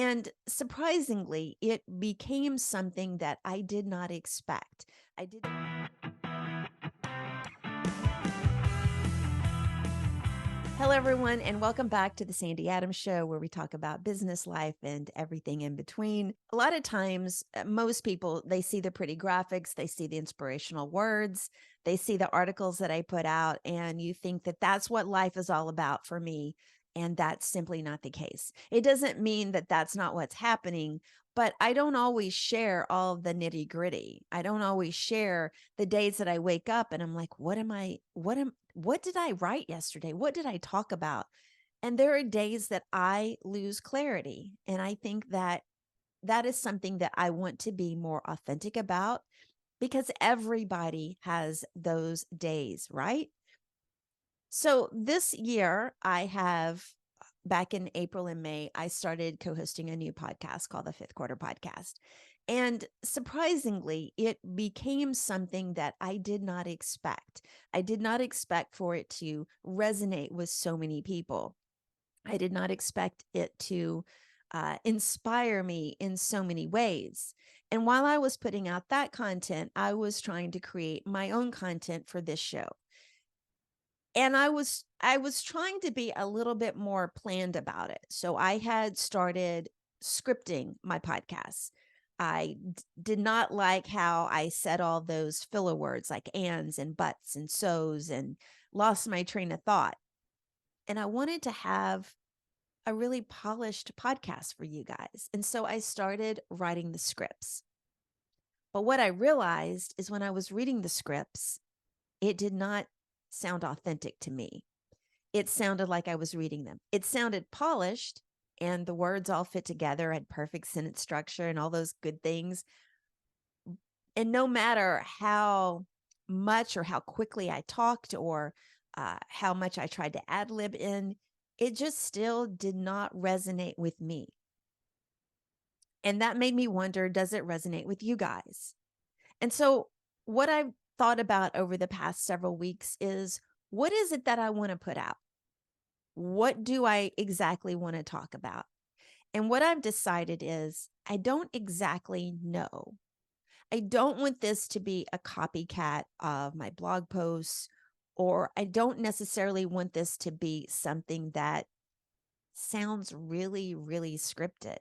And surprisingly, it became something that I did not expect. I did. Hello, everyone, and welcome back to the Sandy Adams Show, where we talk about business, life, and everything in between. A lot of times, most people, they see the pretty graphics, they see the inspirational words, they see the articles that I put out, and you think that that's what life is all about for me. And that's simply not the case. It doesn't mean that that's not what's happening, but I don't always share all of the nitty gritty. I don't always share the days that I wake up and I'm like, what did I write yesterday? What did I talk about? And there are days that I lose clarity. And I think that that is something that I want to be more authentic about because everybody has those days, right? So this year, back in April and May, I started co hosting a new podcast called the Fifth Quarter Podcast. And surprisingly, it became something that I did not expect. I did not expect for it to resonate with so many people. I did not expect it to inspire me in so many ways. And while I was putting out that content, I was trying to create my own content for this show. And I was trying to be a little bit more planned about it. So I had started scripting my podcasts. Did not like how I said all those filler words like ands and buts and so's and lost my train of thought. And I wanted to have a really polished podcast for you guys. And so I started writing the scripts. But what I realized is when I was reading the scripts, it did not sound authentic to me. It sounded like I was reading them. It sounded polished and the words all fit together, had perfect sentence structure and all those good things. And no matter how much or how quickly I talked or how much I tried to ad lib in, it just still did not resonate with me. And that made me wonder, does it resonate with you guys? And so, what I've thought about over the past several weeks is what is it that I want to put out? What do I exactly want to talk about? And what I've decided is I don't exactly know. I don't want this to be a copycat of my blog posts, or I don't necessarily want this to be something that sounds really, really scripted.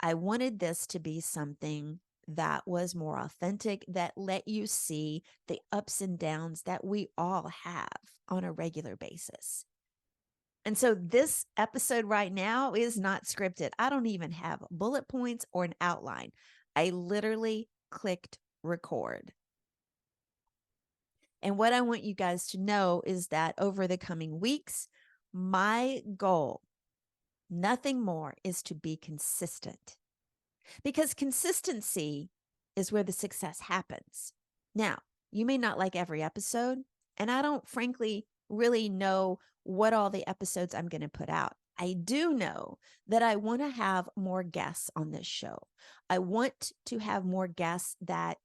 I wanted this to be something that was more authentic, that let you see the ups and downs that we all have on a regular basis. And so this episode right now is not scripted. I don't even have bullet points or an outline. I literally clicked record. And what I want you guys to know is that over the coming weeks, my goal, nothing more, is to be consistent. Because consistency is where the success happens. Now, you may not like every episode, and I don't frankly really know what all the episodes I'm going to put out. I do know that I want to have more guests on this show. I want to have more guests that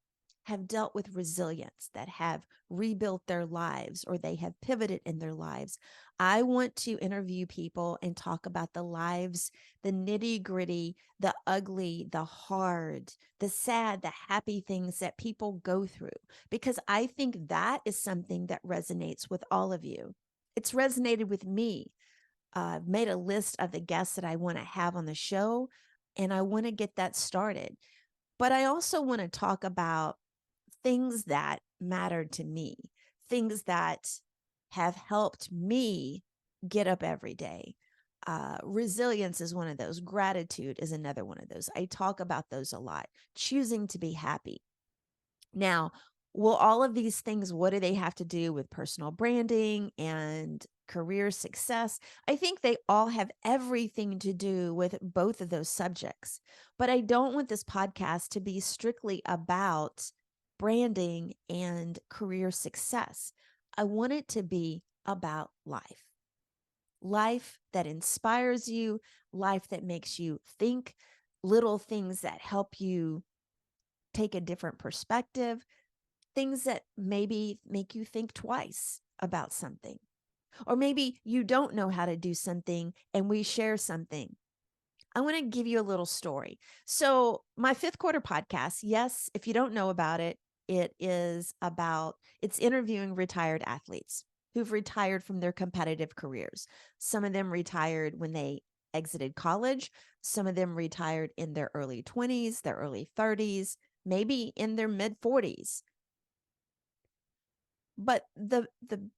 have dealt with resilience, that have rebuilt their lives or they have pivoted in their lives. I want to interview people and talk about the lives, the nitty gritty, the ugly, the hard, the sad, the happy things that people go through, because I think that is something that resonates with all of you. It's resonated with me. I've made a list of the guests that I want to have on the show, and I want to get that started. But I also want to talk about things that mattered to me, things that have helped me get up every day. Resilience is one of those. Gratitude is another one of those. I talk about those a lot. Choosing to be happy. Now, will all of these things, what do they have to do with personal branding and career success? I think they all have everything to do with both of those subjects. But I don't want this podcast to be strictly about branding and career success. I want it to be about life. Life that inspires you, life that makes you think, little things that help you take a different perspective, things that maybe make you think twice about something. Or maybe you don't know how to do something and we share something. I want to give you a little story. So, my fifth quarter podcast, yes, if you don't know about it, it's interviewing retired athletes who've retired from their competitive careers. Some of them retired when they exited college, some of them retired in their early 20s, their early 30s, maybe in their mid 40s. But the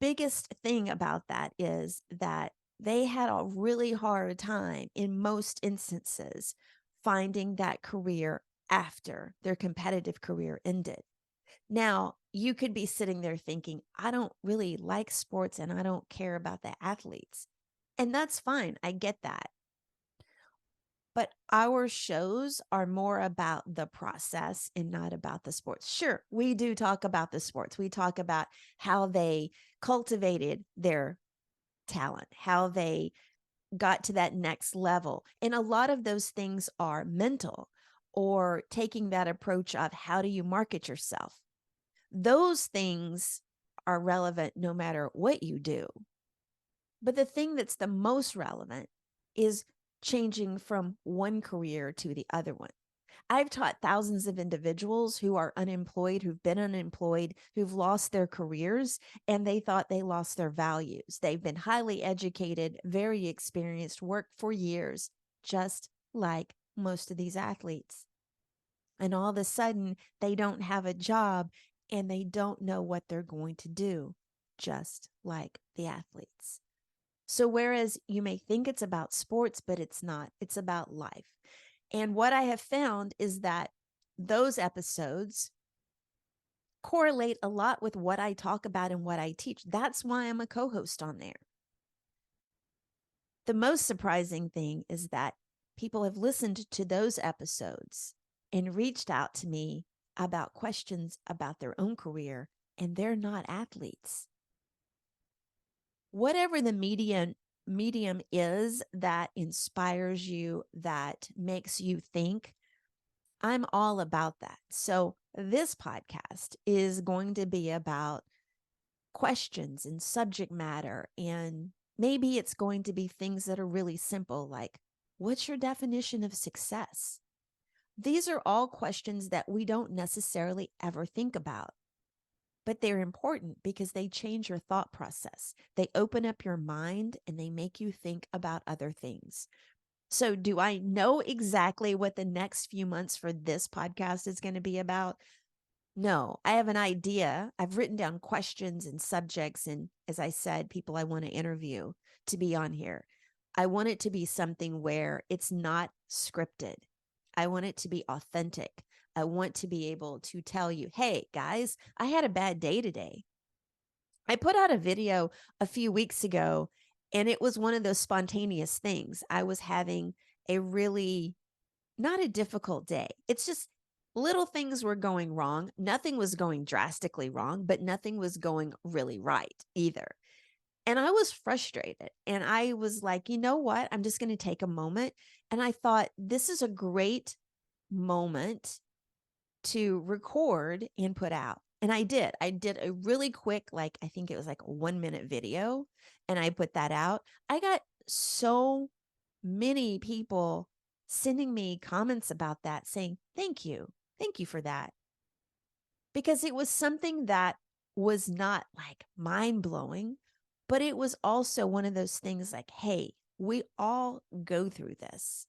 biggest thing about that is that they had a really hard time in most instances finding that career after their competitive career ended. Now, you could be sitting there thinking, I don't really like sports and I don't care about the athletes. And that's fine. I get that. But our shows are more about the process and not about the sports. Sure, we do talk about the sports. We talk about how they cultivated their talent, how they got to that next level. And a lot of those things are mental, or taking that approach of how do you market yourself. Those things are relevant no matter what you do. But the thing that's the most relevant is changing from one career to the other one. I've taught thousands of individuals who are unemployed, who've been unemployed, who've lost their careers, and they thought they lost their values. They've been highly educated, very experienced, worked for years, just like most of these athletes. And all of a sudden, they don't have a job and they don't know what they're going to do, just like the athletes. So, whereas you may think it's about sports, but it's not, it's about life. And what I have found is that those episodes correlate a lot with what I talk about and what I teach. That's why I'm a co host on there. The most surprising thing is that people have listened to those episodes and reached out to me about questions about their own career, and they're not athletes. Whatever the medium is that inspires you, that makes you think, I'm all about that. So this podcast is going to be about questions and subject matter, and maybe it's going to be things that are really simple, like, what's your definition of success? These are all questions that we don't necessarily ever think about, but they're important because they change your thought process. They open up your mind and they make you think about other things. So, do I know exactly what the next few months for this podcast is going to be about? No, I have an idea. I've written down questions and subjects, and as I said, people I want to interview to be on here. I want it to be something where it's not scripted. I want it to be authentic. I want to be able to tell you, hey, guys, I had a bad day today. I put out a video a few weeks ago, and it was one of those spontaneous things. I was having a really not a difficult day. It's just little things were going wrong. Nothing was going drastically wrong, but nothing was going really right either. And I was frustrated. And I was like, you know what? I'm just going to take a moment. And I thought, this is a great moment to record and put out. And I did. I did a really quick, like, I think it was like a 1 minute video, and I put that out. I got so many people sending me comments about that saying, thank you. Thank you for that. Because it was something that was not like mind blowing, but it was also one of those things like, hey, we all go through this.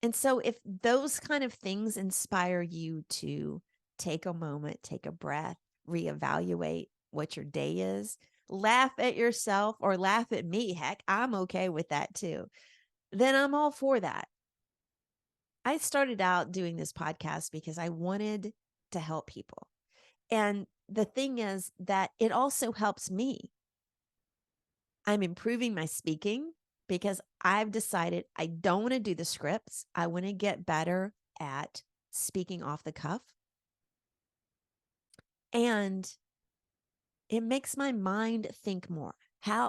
And so if those kind of things inspire you to take a moment, take a breath, reevaluate what your day is, laugh at yourself or laugh at me, heck, I'm okay with that too. Then I'm all for that. I started out doing this podcast because I wanted to help people. And the thing is that it also helps me. I'm improving my speaking because I've decided I don't want to do the scripts. I want to get better at speaking off the cuff. And it makes my mind think more.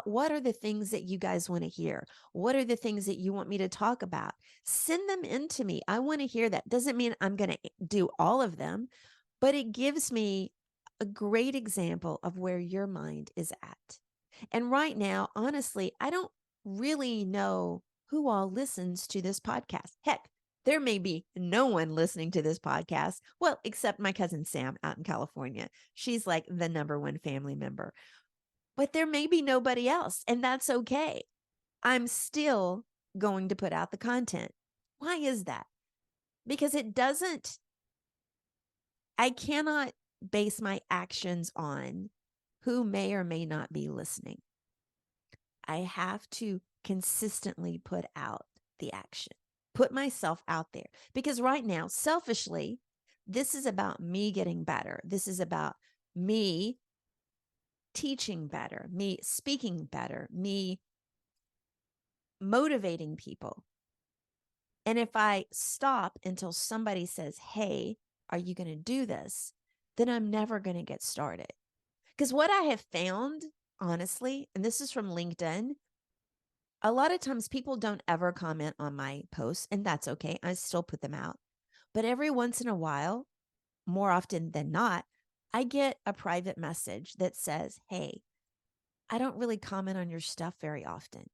What are the things that you guys want to hear? What are the things that you want me to talk about? Send them in to me. I want to hear that. Doesn't mean I'm going to do all of them, but it gives me a great example of where your mind is at. And right now, honestly, I don't really know who all listens to this podcast. Heck, there may be no one listening to this podcast. Well, except my cousin Sam out in California. She's like the number one family member. But there may be nobody else, and that's okay. I'm still going to put out the content. Why is that? Because I cannot base my actions on who may or may not be listening. I have to consistently put out the action, put myself out there. Because right now, selfishly, this is about me getting better. This is about me teaching better, me speaking better, me motivating people. And if I stop until somebody says, hey, are you going to do this? Then I'm never going to get started. Because what I have found, honestly, and this is from LinkedIn, a lot of times people don't ever comment on my posts, and that's okay. I still put them out. But every once in a while, more often than not, I get a private message that says, hey, I don't really comment on your stuff very often,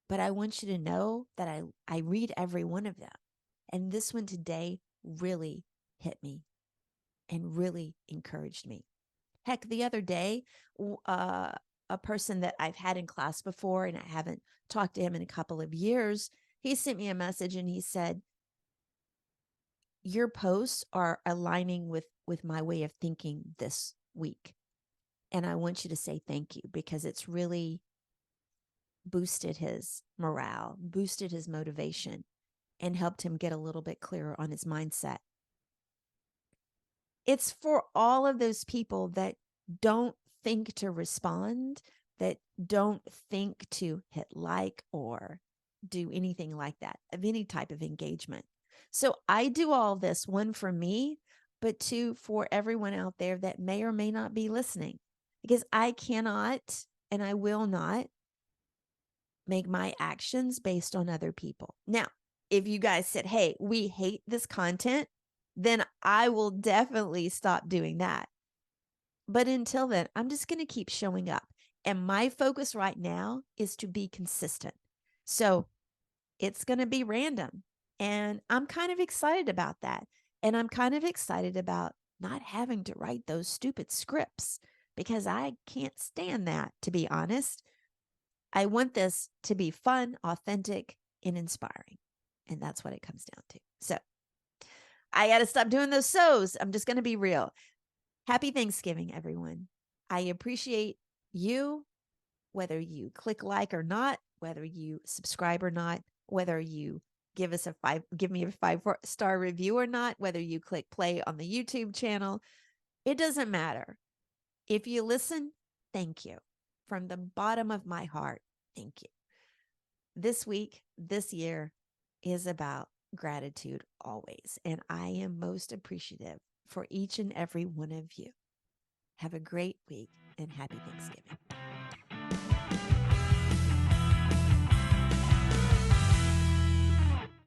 but I want you to know that I read every one of them. And this one today really hit me and really encouraged me. Heck, the other day, a person that I've had in class before, and I haven't talked to him in a couple of years, he sent me a message and he said, your posts are aligning with my way of thinking this week. And I want you to say thank you, because it's really boosted his morale, boosted his motivation, and helped him get a little bit clearer on his mindset. It's for all of those people that don't think to respond, that don't think to hit like or do anything like that, of any type of engagement. So I do all this, one, for me, but two, for everyone out there that may or may not be listening, because I cannot and I will not make my actions based on other people. Now, if you guys said, hey, we hate this content, then I will definitely stop doing that. But until then, I'm just going to keep showing up. And my focus right now is to be consistent. So it's going to be random. And I'm kind of excited about that. And I'm kind of excited about not having to write those stupid scripts, because I can't stand that, to be honest. I want this to be fun, authentic, and inspiring. And that's what it comes down to. So I got to stop doing those so's. I'm just going to be real. Happy Thanksgiving, everyone. I appreciate you, whether you click like or not, whether you subscribe or not, whether you give me a 5-star review or not, whether you click play on the YouTube channel. It doesn't matter. If you listen, thank you. From the bottom of my heart, thank you. This week, this year is about gratitude always. And I am most appreciative for each and every one of you. Have a great week and happy Thanksgiving.